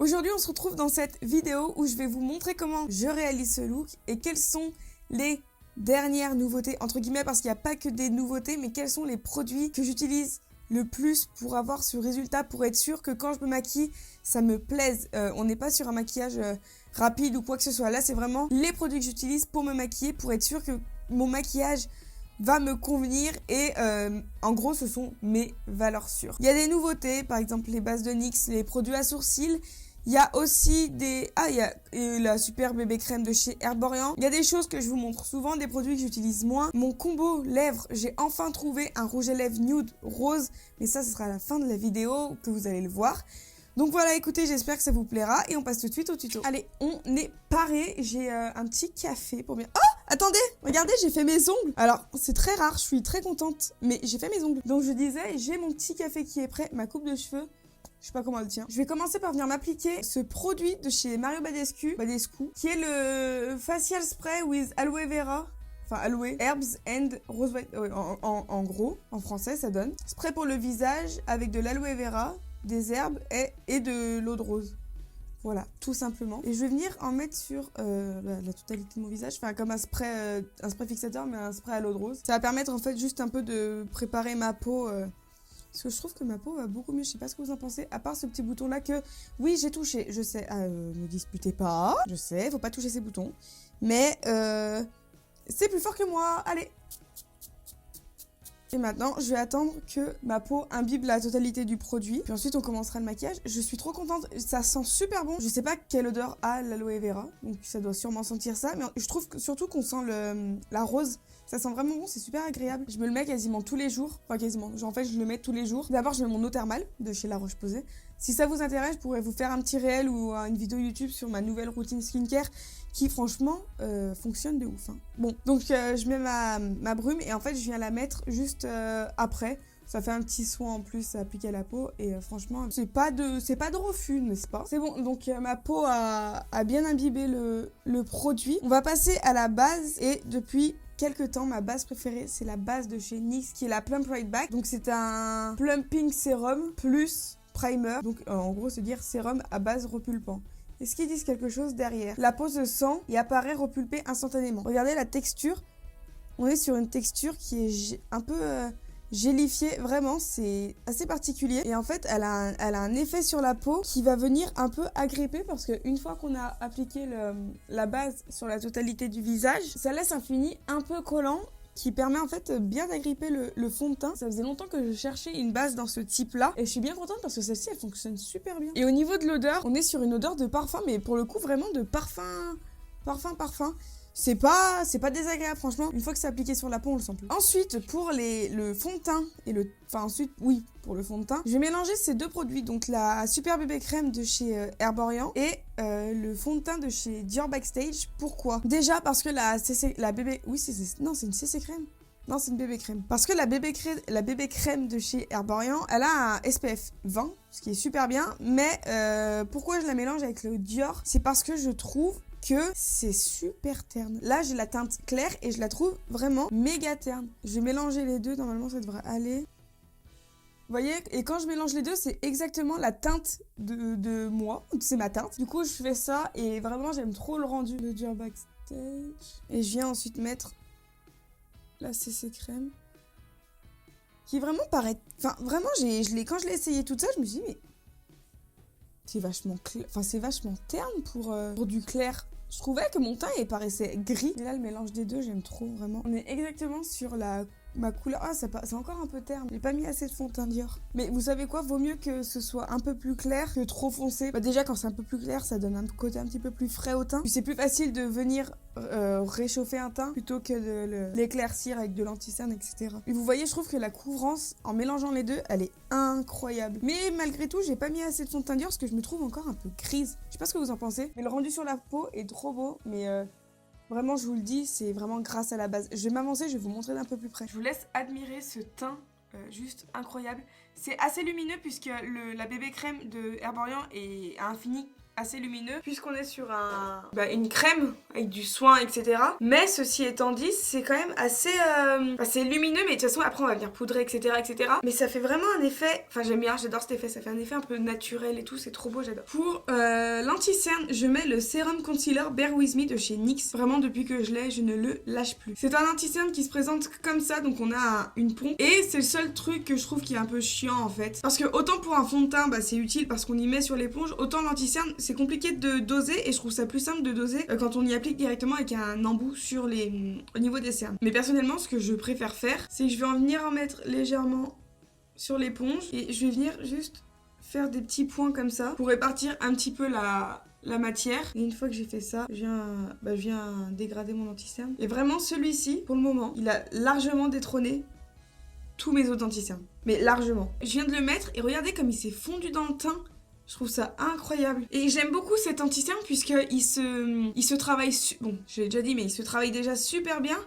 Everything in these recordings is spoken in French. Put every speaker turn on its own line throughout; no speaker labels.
Aujourd'hui, on se retrouve dans cette vidéo où je vais vous montrer comment je réalise ce look et quelles sont les dernières nouveautés, entre guillemets, parce qu'il n'y a pas que des nouveautés, mais quels sont les produits que j'utilise le plus pour avoir ce résultat, pour être sûr que quand je me maquille, ça me plaise. On n'est pas sur un maquillage rapide ou quoi que ce soit. Là, c'est vraiment les produits que j'utilise pour me maquiller, pour être sûr que mon maquillage va me convenir et en gros ce sont mes valeurs sûres. Il y a des nouveautés, par exemple les bases de NYX, les produits à sourcils. Il y a aussi des... il y a la super bébé crème de chez Herborian. Il y a des choses que je vous montre souvent, des produits que j'utilise moins. Mon combo lèvres, j'ai enfin trouvé un rouge à lèvres nude rose. Mais ça, ce sera à la fin de la vidéo que vous allez le voir. Donc voilà, écoutez, j'espère que ça vous plaira. Et on passe tout de suite au tuto. Allez, on est paré. J'ai un petit café pour bien... Oh, attendez, regardez, j'ai fait mes ongles. Alors, c'est très rare, je suis très contente. Mais j'ai fait mes ongles. Donc je disais, j'ai mon petit café qui est prêt, ma coupe de cheveux. Je sais pas comment elle tient. Je vais commencer par venir m'appliquer ce produit de chez Mario Badescu, qui est le Facial Spray with Aloe Vera. Enfin, Aloe, Herbs and Rose White. En gros, en français, ça donne. Spray pour le visage avec de l'aloe vera, des herbes et de l'eau de rose. Voilà, tout simplement. Et je vais venir en mettre sur la totalité de mon visage. Enfin, comme un spray fixateur, mais un spray à l'eau de rose. Ça va permettre en fait juste un peu de préparer ma peau... Parce que je trouve que ma peau va beaucoup mieux. Je sais pas ce que vous en pensez. À part ce petit bouton là que... Oui, j'ai touché. Je sais. Ne disputez pas. Je sais, faut pas toucher ces boutons. Mais c'est plus fort que moi. Allez. Et maintenant, je vais attendre que ma peau imbibe la totalité du produit. Puis ensuite, on commencera le maquillage. Je suis trop contente. Ça sent super bon. Je sais pas quelle odeur a l'aloe vera. Donc ça doit sûrement sentir ça. Mais je trouve que, surtout qu'on sent la rose. Ça sent vraiment bon, c'est super agréable. Je me le mets quasiment tous les jours. Enfin, quasiment. Genre, en fait, je le mets tous les jours. D'abord, je mets mon eau thermale de chez La Roche-Posay. Si ça vous intéresse, je pourrais vous faire un petit réel ou une vidéo YouTube sur ma nouvelle routine skincare qui, franchement, fonctionne de ouf. Hein. Bon, donc je mets ma brume et en fait, je viens la mettre juste après. Ça fait un petit soin en plus à appliquer à la peau et franchement, c'est pas de refus, n'est-ce pas? C'est bon, donc ma peau a bien imbibé le produit. On va passer à la base et depuis quelques temps, ma base préférée, c'est la base de chez NYX qui est la Plump Right Back. Donc c'est un plumping sérum plus primer. Donc en gros, c'est dire sérum à base repulpant. Est-ce qu'ils disent quelque chose derrière? La peau se sent et apparaît repulpée instantanément. Regardez la texture. On est sur une texture qui est un peu gélifiée. Vraiment, c'est assez particulier. Et en fait, elle a un effet sur la peau qui va venir un peu agripper parce qu'une fois qu'on a appliqué la base sur la totalité du visage, ça laisse un fini un peu collant qui permet en fait bien d'agripper le fond de teint. Ça faisait longtemps que je cherchais une base dans ce type-là et je suis bien contente parce que celle-ci, elle fonctionne super bien. Et au niveau de l'odeur, on est sur une odeur de parfum, mais pour le coup, vraiment de parfum. C'est pas désagréable, franchement. Une fois que c'est appliqué sur la peau, on le sent plus. Ensuite, pour le fond de teint pour le fond de teint, je vais mélanger ces deux produits. Donc la Super Bébé Crème de chez Herborian et le fond de teint de chez Dior Backstage. Pourquoi? Déjà parce que la bébé... Oui, c'est une CC crème. Non, c'est une bébé crème. Parce que la bébé crème de chez Herborian, elle a un SPF 20, ce qui est super bien. Mais pourquoi je la mélange avec le Dior? C'est parce que je trouve que c'est super terne. Là, j'ai la teinte claire et je la trouve vraiment méga terne. Je vais mélanger les deux. Normalement, ça devrait aller. Vous voyez? Et quand je mélange les deux, c'est exactement la teinte de moi. C'est ma teinte. Du coup, je fais ça et vraiment, j'aime trop le rendu. Le Dior Backstage. Et je viens ensuite mettre la CC crème. Qui vraiment paraît... Enfin, vraiment, quand je l'ai essayé toute seule, je me suis dit, mais... C'est vachement clair. Enfin, c'est vachement terne pour du clair. Je trouvais que mon teint, il paraissait gris. Et là, le mélange des deux, j'aime trop, vraiment. On est exactement sur ma couleur. Ah, c'est encore un peu terne. J'ai pas mis assez de fond de teint Dior. Mais vous savez quoi? Vaut mieux que ce soit un peu plus clair que trop foncé. Bah, déjà, quand c'est un peu plus clair, ça donne un côté un petit peu plus frais au teint. Puis c'est plus facile de venir réchauffer un teint plutôt que de l'éclaircir avec de l'anti-cerne, etc. Et vous voyez, je trouve que la couvrance, en mélangeant les deux, elle est incroyable. Mais malgré tout, j'ai pas mis assez de fond de teint Dior parce que je me trouve encore un peu grise. Je sais pas ce que vous en pensez. Mais le rendu sur la peau est trop beau. Mais vraiment, je vous le dis, c'est vraiment grâce à la base. Je vais m'avancer, je vais vous montrer d'un peu plus près. Je vous laisse admirer ce teint juste incroyable. C'est assez lumineux puisque la bébé crème de Herborian a un fini assez lumineux puisqu'on est sur une crème avec du soin, etc. Mais ceci étant dit, c'est quand même assez c'est lumineux, mais de toute façon après on va venir poudrer, etc., etc. Mais ça fait vraiment un effet, enfin j'aime bien, j'adore cet effet, ça fait un effet un peu naturel et tout, c'est trop beau, j'adore. Pour l'anti-cerne, je mets le Serum Concealer Bear With Me de chez NYX. Vraiment depuis que je l'ai, je ne le lâche plus. C'est un anti-cerne qui se présente comme ça, donc on a une pompe. Et c'est le seul truc que je trouve qui est un peu chiant en fait. Parce que autant pour un fond de teint, c'est utile parce qu'on y met sur l'éponge, autant l'anti-cerne, c'est compliqué de doser et je trouve ça plus simple de doser quand on y applique directement avec un embout sur au niveau des cernes. Mais personnellement, ce que je préfère faire, c'est que je vais en venir en mettre légèrement sur l'éponge et je vais venir juste faire des petits points comme ça pour répartir un petit peu la matière. Et une fois que j'ai fait ça, je viens dégrader mon anti-cerne. Et vraiment, celui-ci, pour le moment, il a largement détrôné tous mes autres anti-cernes. Mais largement. Je viens de le mettre et regardez comme il s'est fondu dans le teint. Je trouve ça incroyable. Et j'aime beaucoup cet anti-cerne puisqu'il se travaille... Bon, je l'ai déjà dit, mais il se travaille déjà super bien.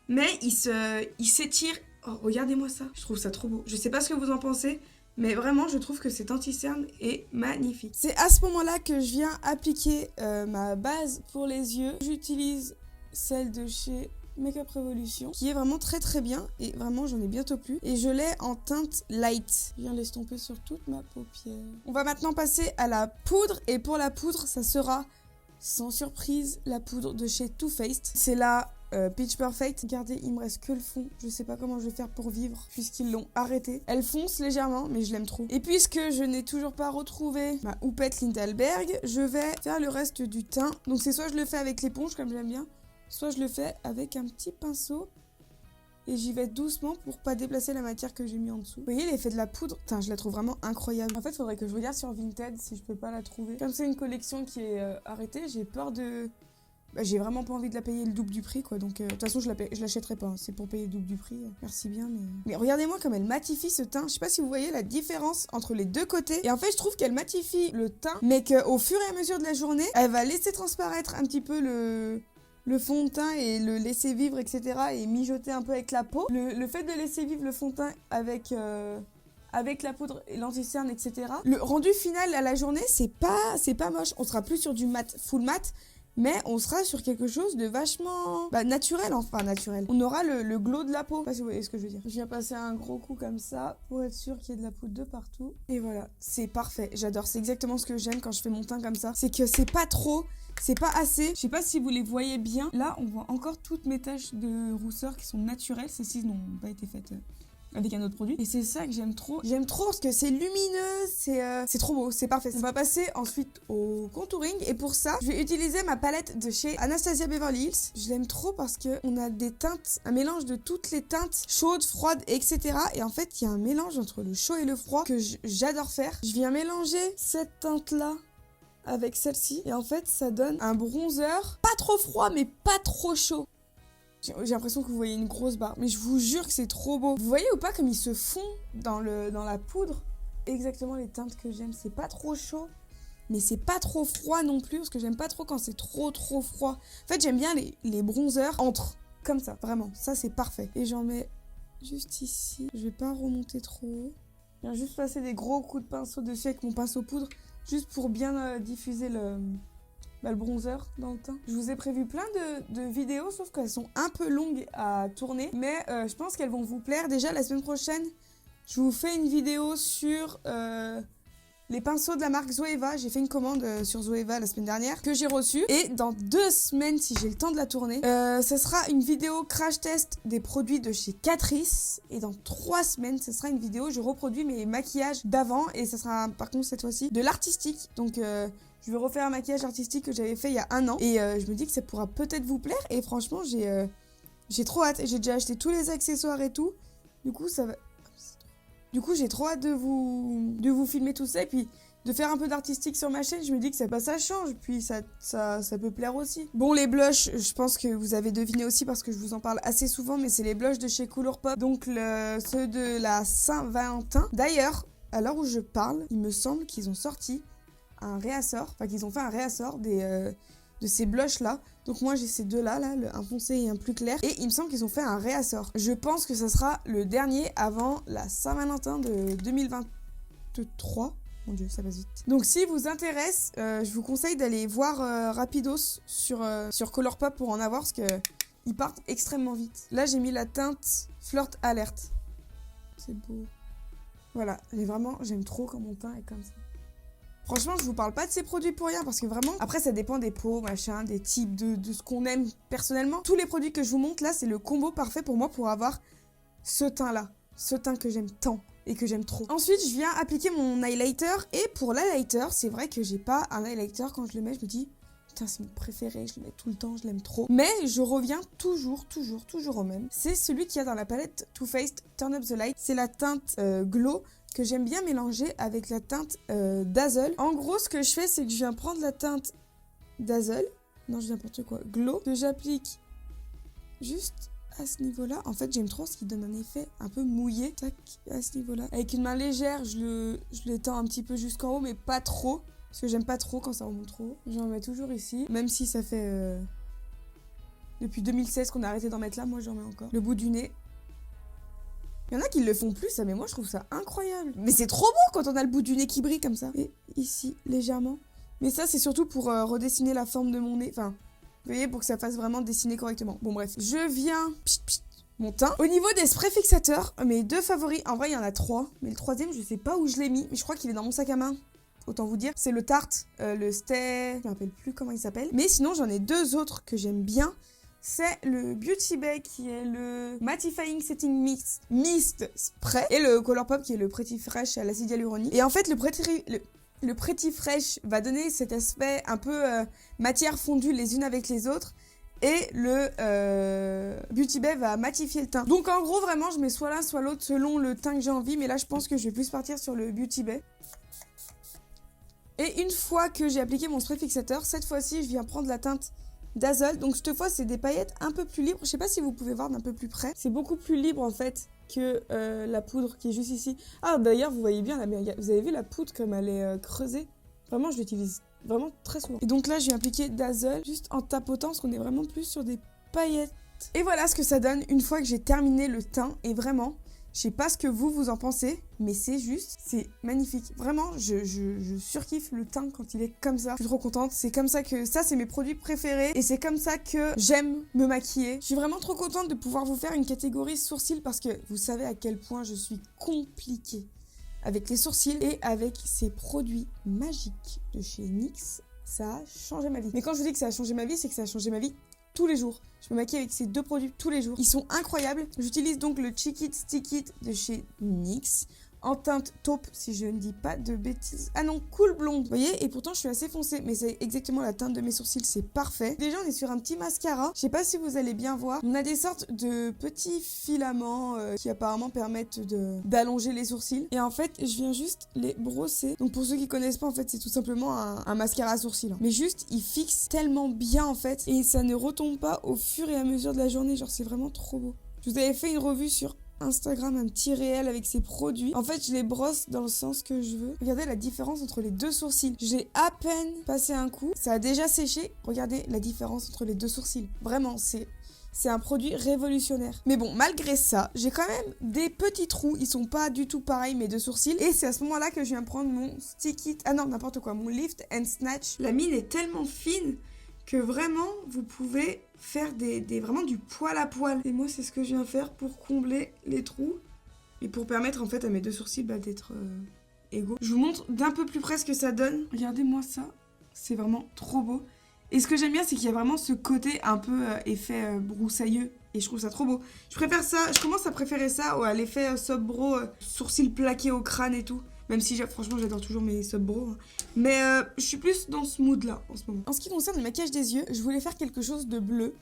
Mais il s'étire... Oh, regardez-moi ça. Je trouve ça trop beau. Je sais pas ce que vous en pensez, mais vraiment, je trouve que cet anti-cerne est magnifique. C'est à ce moment-là que je viens appliquer ma base pour les yeux. J'utilise celle de chez Makeup Revolution, qui est vraiment très très bien, et vraiment j'en ai bientôt plus. Et je l'ai en teinte light. Je viens l'estomper sur toute ma paupière. On va maintenant passer à la poudre, et pour la poudre, ça sera, sans surprise, la poudre de chez Too Faced. C'est la Pitch Perfect. Regardez, il me reste que le fond. Je sais pas comment je vais faire pour vivre puisqu'ils l'ont arrêté. Elle fonce légèrement, mais je l'aime trop. Et puisque je n'ai toujours pas retrouvé ma houppette Lindelberg, je vais faire le reste du teint. Donc c'est soit je le fais avec l'éponge comme j'aime bien, soit je le fais avec un petit pinceau. Et j'y vais doucement pour pas déplacer la matière que j'ai mis en dessous. Vous voyez l'effet de la poudre? Putain, je la trouve vraiment incroyable. En fait, il faudrait que je regarde sur Vinted si je peux pas la trouver. Comme c'est une collection qui est arrêtée, j'ai peur de... j'ai vraiment pas envie de la payer le double du prix, quoi. Donc, de toute façon, je l'achèterai pas. Hein. C'est pour payer le double du prix. Merci bien, mais regardez-moi comme elle matifie ce teint. Je sais pas si vous voyez la différence entre les deux côtés. Et en fait, je trouve qu'elle matifie le teint, mais qu'au fur et à mesure de la journée, elle va laisser transparaître un petit peu le fond de teint et le laisser vivre, etc. et mijoter un peu avec la peau. Le fait de laisser vivre le fond de teint avec la poudre et l'anti-cerne, etc. Le rendu final à la journée, c'est pas moche. On sera plus sur du mat, full mat, mais on sera sur quelque chose de vachement naturel, enfin naturel. On aura le glow de la peau. Je sais pas si vous voyez ce que je veux dire. Je viens passer un gros coup comme ça pour être sûr qu'il y ait de la poudre de partout. Et voilà, c'est parfait. J'adore. C'est exactement ce que j'aime quand je fais mon teint comme ça. C'est que c'est pas trop, c'est pas assez. Je sais pas si vous les voyez bien. Là, on voit encore toutes mes taches de rousseur qui sont naturelles. Celles-ci n'ont pas été faites avec un autre produit. Et c'est ça que j'aime trop. J'aime trop parce que c'est lumineux, c'est trop beau, c'est parfait. On va passer ensuite au contouring. Et pour ça, je vais utiliser ma palette de chez Anastasia Beverly Hills. Je l'aime trop parce qu'on a des teintes, un mélange de toutes les teintes chaudes, froides, etc. Et en fait, il y a un mélange entre le chaud et le froid que j'adore faire. Je viens mélanger cette teinte-là avec celle-ci. Et en fait, ça donne un bronzer pas trop froid, mais pas trop chaud. J'ai l'impression que vous voyez une grosse barre, mais je vous jure que c'est trop beau. Vous voyez ou pas comme ils se fond dans la poudre? Exactement les teintes que j'aime. C'est pas trop chaud, mais c'est pas trop froid non plus, parce que j'aime pas trop quand c'est trop froid. En fait, j'aime bien les bronzers entre, comme ça, vraiment. Ça, c'est parfait. Et j'en mets juste ici. Je vais pas remonter trop haut. Je viens juste passer des gros coups de pinceau dessus avec mon pinceau poudre, juste pour bien diffuser le bronzer dans le teint. Je vous ai prévu plein de vidéos, sauf qu'elles sont un peu longues à tourner. Mais je pense qu'elles vont vous plaire. Déjà, la semaine prochaine, je vous fais une vidéo sur les pinceaux de la marque Zoeva. J'ai fait une commande sur Zoeva la semaine dernière que j'ai reçue. Et dans 2 semaines, si j'ai le temps de la tourner, ce sera une vidéo crash test des produits de chez Catrice. Et dans 3 semaines, ce sera une vidéo où je reproduis mes maquillages d'avant. Et ce sera par contre cette fois-ci de l'artistique. Donc... je vais refaire un maquillage artistique que j'avais fait il y a 1 an. Et je me dis que ça pourra peut-être vous plaire. Et franchement, j'ai trop hâte. J'ai déjà acheté tous les accessoires et tout. Du coup, ça va... Du coup, j'ai trop hâte de vous filmer tout ça. Et puis, de faire un peu d'artistique sur ma chaîne. Je me dis que ça change. Puis, ça peut plaire aussi. Bon, les blushs, je pense que vous avez deviné aussi parce que je vous en parle assez souvent. Mais c'est les blushs de chez Colourpop. Donc, ceux de la Saint-Valentin. D'ailleurs, à l'heure où je parle, il me semble qu'ils ont sorti un réassort, enfin qu'ils ont fait un réassort de ces blushs là. Donc moi j'ai ces deux là, un foncé et un plus clair. Et il me semble qu'ils ont fait un réassort. Je pense que ça sera le dernier avant la Saint-Valentin de 2023. Mon dieu, ça passe vite. Donc si vous intéresse, je vous conseille d'aller voir rapidos sur Colourpop pour en avoir parce que ils partent extrêmement vite. Là, j'ai mis la teinte Flirt Alert. C'est beau. Voilà, j'aime trop quand mon teint est comme ça. Franchement, je vous parle pas de ces produits pour rien parce que vraiment, après ça dépend des peaux, machin, des types, de ce qu'on aime personnellement. Tous les produits que je vous montre là, c'est le combo parfait pour moi pour avoir ce teint-là. Ce teint que j'aime tant et que j'aime trop. Ensuite, je viens appliquer mon highlighter et pour l'highlighter, c'est vrai que j'ai pas un highlighter quand je le mets, je me dis putain, c'est mon préféré, je le mets tout le temps, je l'aime trop. Mais je reviens toujours au même. C'est celui qu'il y a dans la palette Too Faced Turn Up the Light. C'est la teinte Glow que j'aime bien mélanger avec la teinte Dazzle. En gros, ce que je fais, c'est que je viens prendre la teinte Dazzle. Non, je dis n'importe quoi. Glow. Que j'applique juste à ce niveau-là. En fait, j'aime trop ce qui donne un effet un peu mouillé. Tac, à ce niveau-là. Avec une main légère, je l'étends un petit peu jusqu'en haut, mais pas trop. Parce que j'aime pas trop quand ça remonte trop. J'en mets toujours ici. Même si ça fait depuis 2016 qu'on a arrêté d'en mettre là, moi j'en mets encore. Le bout du nez. Il y en a qui le font plus, ça, mais moi je trouve ça incroyable. Mais c'est trop beau quand on a le bout du nez qui brille comme ça. Et ici, légèrement. Mais ça, c'est surtout pour redessiner la forme de mon nez. Enfin, vous voyez, pour que ça fasse vraiment dessiner correctement. Bon, bref. Je viens... mon teint. Au niveau des sprays fixateurs, mes deux favoris, en vrai, il y en a 3. Mais le troisième, je sais pas où je l'ai mis. Mais je crois qu'il est dans mon sac à main. Autant vous dire, c'est le Tarte, le Stay, je me rappelle plus comment il s'appelle. Mais sinon, j'en ai 2 autres que j'aime bien. C'est le Beauty Bay qui est le Mattifying Setting Mist Spray et le Colourpop qui est le Pretty Fresh à l'acide hyaluronique. Et en fait, le Pretty Fresh va donner cet aspect un peu matière fondue les unes avec les autres. Et le Beauty Bay va matifier le teint. Donc en gros, vraiment, je mets soit l'un soit l'autre selon le teint que j'ai envie. Mais là, je pense que je vais plus partir sur le Beauty Bay. Et une fois que j'ai appliqué mon spray fixateur, cette fois-ci, je viens prendre la teinte Dazzle. Donc cette fois, c'est des paillettes un peu plus libres. Je sais pas si vous pouvez voir d'un peu plus près. C'est beaucoup plus libre en fait que la poudre qui est juste ici. Ah d'ailleurs, vous voyez bien, vous avez vu la poudre comme elle est creusée. Vraiment, je l'utilise vraiment très souvent. Et donc là, je viens appliquer Dazzle juste en tapotant parce qu'on est vraiment plus sur des paillettes. Et voilà ce que ça donne une fois que j'ai terminé le teint. Et vraiment... je sais pas ce que vous en pensez, mais c'est magnifique. Vraiment, je surkiffe le teint quand il est comme ça. Je suis trop contente. C'est comme ça que ça, c'est mes produits préférés. Et c'est comme ça que j'aime me maquiller. Je suis vraiment trop contente de pouvoir vous faire une catégorie sourcils parce que vous savez à quel point je suis compliquée avec les sourcils et avec ces produits magiques de chez NYX. Ça a changé ma vie. Mais quand je vous dis que ça a changé ma vie, c'est que ça a changé ma vie tous les jours. Je me maquille avec ces 2 produits tous les jours. Ils sont incroyables. J'utilise donc le Cheek It Stick It de chez NYX en teinte taupe, si je ne dis pas de bêtises. Ah non, cool blonde. Vous voyez, et pourtant je suis assez foncée, mais c'est exactement la teinte de mes sourcils, c'est parfait. Déjà, on est sur un petit mascara. Je sais pas si vous allez bien voir. On a des sortes de petits filaments qui apparemment permettent d'allonger les sourcils. Et en fait, je viens juste les brosser. Donc pour ceux qui connaissent pas, en fait, c'est tout simplement un mascara à sourcils. Mais juste, il fixe tellement bien en fait, et ça ne retombe pas au fur et à mesure de la journée. Genre, c'est vraiment trop beau. Je vous avais fait une revue sur Instagram, un petit réel avec ces produits. En fait, je les brosse dans le sens que je veux. Regardez la différence entre les 2 sourcils. J'ai à peine passé un coup. Ça a déjà séché. Regardez la différence entre les 2 sourcils. Vraiment, c'est un produit révolutionnaire. Mais bon, malgré ça, j'ai quand même des petits trous. Ils sont pas du tout pareils, mes 2 sourcils. Et c'est à ce moment-là que je viens prendre mon Stick It. Ah non, n'importe quoi. Mon Lift and Snatch. La mine est tellement fine que vraiment, vous pouvez faire vraiment du poil à poil. Et moi, c'est ce que je viens faire pour combler les trous et pour permettre en fait à mes 2 sourcils d'être égaux. Je vous montre d'un peu plus près ce que ça donne. Regardez-moi ça, c'est vraiment trop beau. Et ce que j'aime bien, c'est qu'il y a vraiment ce côté un peu effet broussailleux. Et je trouve ça trop beau. Je préfère ça, je commence à préférer ça à l'effet Soap Bro, sourcils plaqués au crâne et tout. Même si franchement j'adore toujours mes Soap Bro. Mais je suis plus dans ce mood là en ce moment. En ce qui concerne le maquillage des yeux, je voulais faire quelque chose de bleu.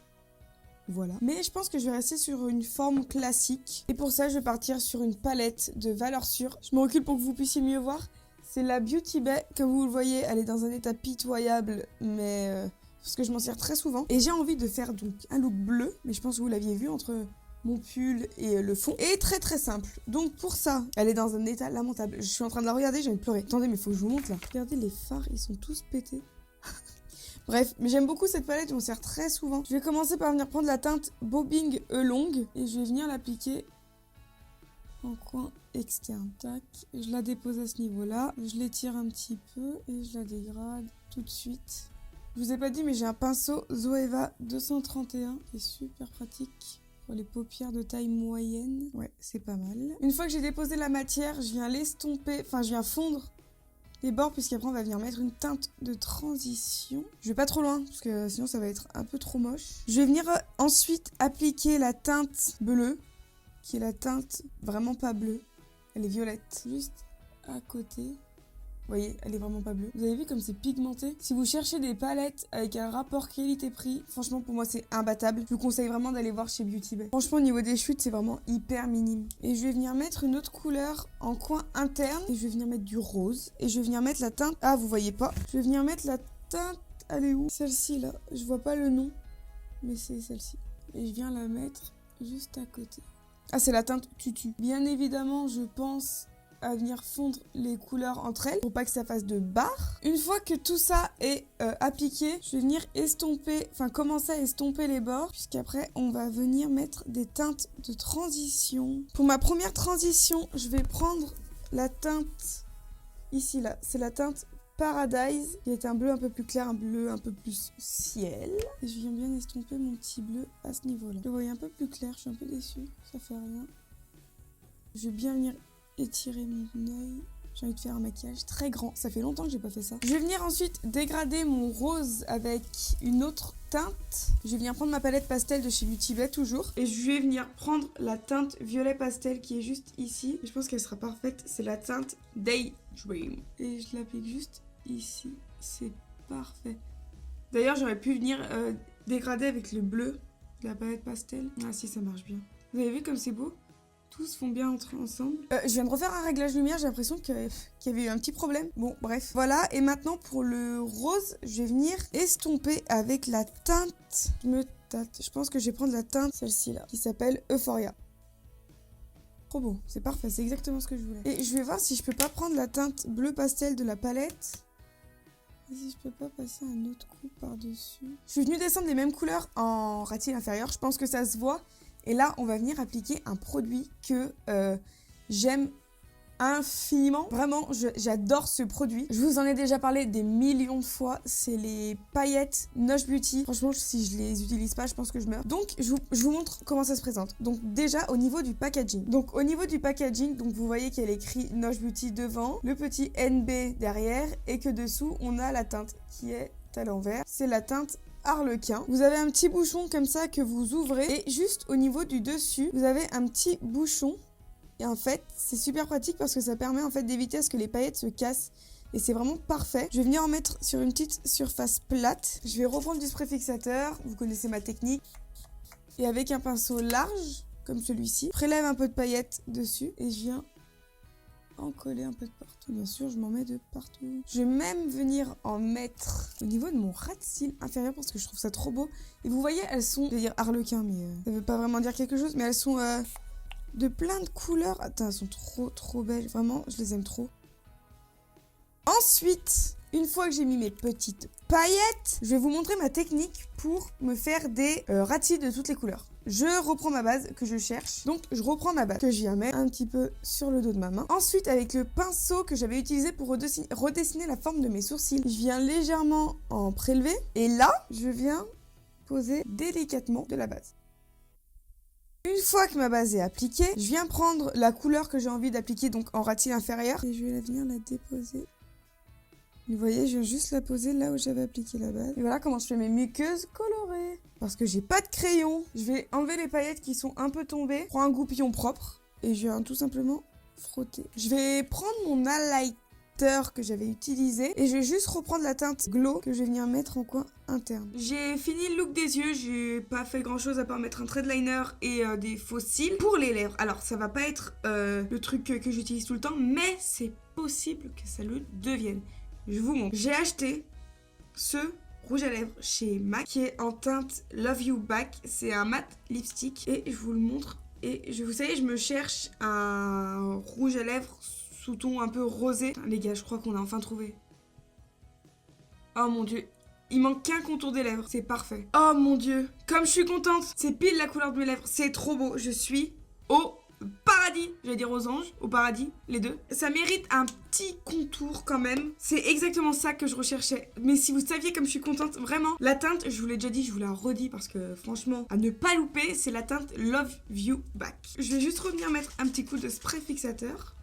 Voilà. Mais je pense que je vais rester sur une forme classique. Et pour ça, je vais partir sur une palette de valeur sûre. Je me recule pour que vous puissiez mieux voir. C'est la Beauty Bay. Comme vous le voyez, elle est dans un état pitoyable. Mais parce que je m'en sers très souvent. Et j'ai envie de faire donc un look bleu. Mais je pense que vous l'aviez vu entre mon pull et le fond. Et très très simple. Donc pour ça, elle est dans un état lamentable. Je suis en train de la regarder, j'ai envie de pleurer. Attendez, mais faut que je vous montre là. Regardez les fards, ils sont tous pétés. Bref, mais j'aime beaucoup cette palette, je m'en sers très souvent. Je vais commencer par venir prendre la teinte Bobbing Long et je vais venir l'appliquer en coin externe. Tac, je la dépose à ce niveau-là. Je l'étire un petit peu et je la dégrade tout de suite. Je vous ai pas dit, mais j'ai un pinceau Zoeva 231 qui est super pratique pour les paupières de taille moyenne. Ouais, c'est pas mal. Une fois que j'ai déposé la matière, je viens l'estomper, enfin je viens fondre les bords, puisqu'après on va venir mettre une teinte de transition. Je vais pas trop loin, parce que sinon ça va être un peu trop moche. Je vais venir ensuite appliquer la teinte bleue, qui est la teinte vraiment pas bleue. Elle est violette, juste à côté. Vous voyez, elle est vraiment pas bleue. Vous avez vu comme c'est pigmenté? Si vous cherchez des palettes avec un rapport qualité-prix, franchement pour moi c'est imbattable. Je vous conseille vraiment d'aller voir chez Beauty Bay. Franchement au niveau des chutes c'est vraiment hyper minime. Et je vais venir mettre une autre couleur en coin interne. Et je vais venir mettre du rose. Et je vais venir mettre la teinte... Ah vous voyez pas. Je vais venir mettre la teinte... Elle est où? Celle-ci là. Je vois pas le nom. Mais c'est celle-ci. Et je viens la mettre juste à côté. Ah c'est la teinte tutu. Bien évidemment je pense à venir fondre les couleurs entre elles pour pas que ça fasse de barres. Une fois que tout ça est appliqué, je vais venir estomper, enfin commencer à estomper les bords, puisqu'après on va venir mettre des teintes de transition. Pour ma première transition, je vais prendre la teinte ici là, c'est la teinte Paradise, qui est un bleu un peu plus clair, un bleu un peu plus ciel. Et je viens bien estomper mon petit bleu à ce niveau-là. Je le voyais un peu plus clair, je suis un peu déçue, ça fait rien. Je vais bien venir étirer mon œil. J'ai envie de faire un maquillage très grand. Ça fait longtemps que j'ai pas fait ça. Je vais venir ensuite dégrader mon rose avec une autre teinte. Je vais venir prendre ma palette pastel de chez Beauty Bay toujours. Et je vais venir prendre la teinte violet pastel qui est juste ici. Et je pense qu'elle sera parfaite. C'est la teinte Daydream. Et je l'applique juste ici. C'est parfait. D'ailleurs, j'aurais pu venir dégrader avec le bleu de la palette pastel. Ah si, ça marche bien. Vous avez vu comme c'est beau ? Tous font bien entrer ensemble. Je viens de refaire un réglage lumière, j'ai l'impression qu'il y avait eu un petit problème. Bon, bref. Voilà, et maintenant pour le rose, je vais venir estomper avec la teinte. Je me tâte. Je pense que je vais prendre la teinte, celle-ci là, qui s'appelle Euphoria. Trop beau, c'est parfait, c'est exactement ce que je voulais. Et je vais voir si je peux pas prendre la teinte bleu pastel de la palette. Et si je peux pas passer un autre coup par-dessus. Je suis venue descendre les mêmes couleurs en ratil inférieur, je pense que ça se voit. Et là, on va venir appliquer un produit que j'aime infiniment. Vraiment, j'adore ce produit. Je vous en ai déjà parlé des millions de fois. C'est les paillettes Nosh Beauty. Franchement, si je les utilise pas, je pense que je meurs. Donc, je vous montre comment ça se présente. Donc, déjà, au niveau du packaging. Donc, vous voyez qu'il y a écrit Nosh Beauty devant, le petit NB derrière, et que dessous, on a la teinte qui est à l'envers. C'est la teinte Harlequin. Vous avez un petit bouchon comme ça que vous ouvrez et juste au niveau du dessus, vous avez un petit bouchon et en fait, c'est super pratique parce que ça permet en fait d'éviter à ce que les paillettes se cassent et c'est vraiment parfait. Je vais venir en mettre sur une petite surface plate. Je vais reprendre du spray fixateur, vous connaissez ma technique. Et avec un pinceau large comme celui-ci, je prélève un peu de paillettes dessus et je viens en coller un peu de partout. Bien sûr, je m'en mets de partout. Je vais même venir en mettre au niveau de mon ras de cils inférieur parce que je trouve ça trop beau. Et vous voyez, elles sont, je vais dire harlequin, mais ça veut pas vraiment dire quelque chose, mais elles sont de plein de couleurs. Attends, elles sont trop belles. Vraiment, je les aime trop. Ensuite, une fois que j'ai mis mes petites paillettes, je vais vous montrer ma technique pour me faire des ras de cils de toutes les couleurs. Je reprends ma base que je cherche. Donc, je reprends ma base que je viens mettre un petit peu sur le dos de ma main. Ensuite, avec le pinceau que j'avais utilisé pour redessiner la forme de mes sourcils, je viens légèrement en prélever. Et là, je viens poser délicatement de la base. Une fois que ma base est appliquée, je viens prendre la couleur que j'ai envie d'appliquer, donc en ras de cils inférieur. Et je vais venir la déposer. Vous voyez, je viens juste la poser là où j'avais appliqué la base. Et voilà comment je fais mes muqueuses colorées. Parce que j'ai pas de crayon, je vais enlever les paillettes qui sont un peu tombées. Je prends un goupillon propre et je viens tout simplement frotter. Je vais prendre mon highlighter que j'avais utilisé et je vais juste reprendre la teinte Glow que je vais venir mettre en coin interne. J'ai fini le look des yeux, j'ai pas fait grand chose à part mettre un trait de liner et des faux cils. Pour les lèvres, alors ça va pas être le truc que j'utilise tout le temps, mais c'est possible que ça le devienne. Je vous montre. J'ai acheté ce rouge à lèvres chez MAC qui est en teinte Love You Back. C'est un mat lipstick et je vous le montre. Et vous savez, je me cherche un rouge à lèvres sous ton un peu rosé. Putain, les gars, je crois qu'on a enfin trouvé. Oh mon dieu. Il manque qu'un contour des lèvres. C'est parfait. Oh mon dieu. Comme je suis contente. C'est pile la couleur de mes lèvres. C'est trop beau. Je suis au paradis. paradis. J'allais dire aux anges, au paradis, les deux. Ça mérite un petit contour quand même. C'est exactement ça que je recherchais. Mais si vous saviez comme je suis contente, vraiment, la teinte, je vous l'ai déjà dit, je vous la redis parce que franchement, à ne pas louper, c'est la teinte Love You Back. Je vais juste revenir mettre un petit coup de spray fixateur.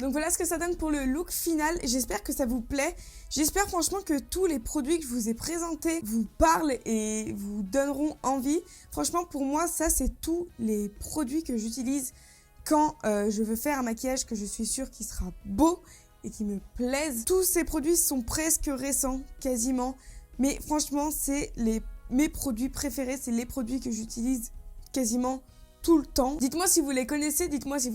Donc voilà ce que ça donne pour le look final. J'espère que ça vous plaît. J'espère franchement que tous les produits que je vous ai présentés vous parlent et vous donneront envie. Franchement, pour moi, ça, c'est tous les produits que j'utilise quand je veux faire un maquillage que je suis sûre qu'il sera beau et qui me plaise. Tous ces produits sont presque récents, quasiment. Mais franchement, c'est mes produits préférés. C'est les produits que j'utilise quasiment tout le temps. Dites-moi si vous les connaissez, dites-moi si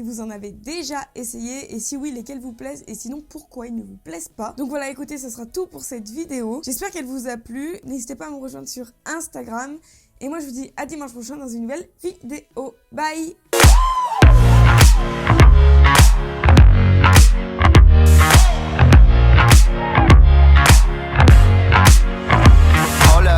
vous en avez déjà essayé et si oui, lesquels vous plaisent et sinon pourquoi ils ne vous plaisent pas. Donc voilà, écoutez, ce sera tout pour cette vidéo. J'espère qu'elle vous a plu. N'hésitez pas à me rejoindre sur Instagram et moi je vous dis à dimanche prochain dans une nouvelle vidéo. Bye!